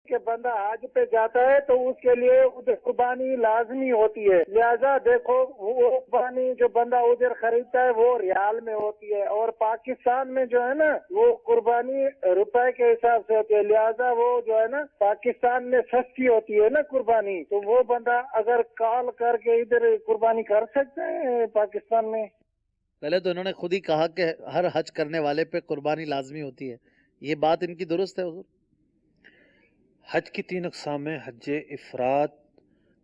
کہ بندہ حج پہ جاتا ہے تو اس کے لیے ادھر قربانی لازمی ہوتی ہے، لہذا دیکھو وہ قربانی جو بندہ ادھر خریدتا ہے وہ ریال میں ہوتی ہے، اور پاکستان میں جو ہے نا وہ قربانی روپے کے حساب سے ہوتی ہے، لہذا وہ جو ہے نا پاکستان میں سستی ہوتی ہے نا قربانی، تو وہ بندہ اگر کال کر کے ادھر قربانی کر سکتا ہے پاکستان میں۔ پہلے تو انہوں نے خود ہی کہا کہ ہر حج کرنے والے پہ قربانی لازمی ہوتی ہے، یہ بات ان کی درست ہے حضور؟ حج کی 3 اقسام ہیں، حج افراد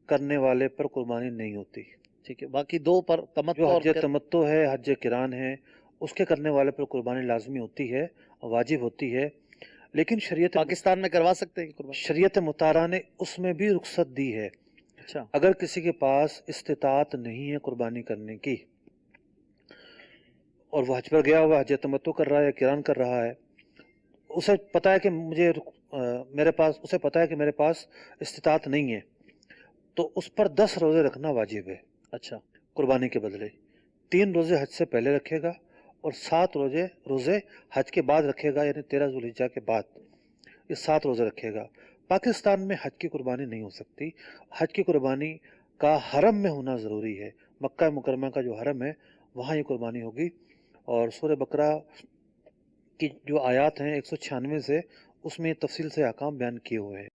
کرنے والے پر قربانی نہیں ہوتی، ٹھیک ہے، باقی دو پر تمتع جو اور حج تمتع ہے، حج قران ہے، اس کے کرنے والے پر قربانی لازمی ہوتی ہے، واجب ہوتی ہے، لیکن پاکستان میں کروا سکتے ہیں قربانی؟ شریعت مطالعہ نے اس میں بھی رخصت دی ہے۔ اچھا، اگر کسی کے پاس استطاعت نہیں ہے قربانی کرنے کی اور وہ حج پر گیا ہوا حج تمتع کر رہا ہے یا قران کر رہا ہے، اسے پتا ہے کہ اسے پتا ہے کہ میرے پاس استطاعت نہیں ہے، تو اس پر 10 روزے رکھنا واجب ہے۔ اچھا، قربانی کے بدلے 3 روزے حج سے پہلے رکھے گا اور 7 روزے حج کے بعد رکھے گا، یعنی 13 ذوالحجہ کے بعد یہ 7 روزے رکھے گا۔ پاکستان میں حج کی قربانی نہیں ہو سکتی، حج کی قربانی کا حرم میں ہونا ضروری ہے، مکہ مکرمہ کا جو حرم ہے وہاں یہ قربانی ہوگی۔ اور سورہ بقرہ کی جو آیات ہیں 196 سے، اس میں تفصیل سے احکام بیان کیے ہوئے ہیں۔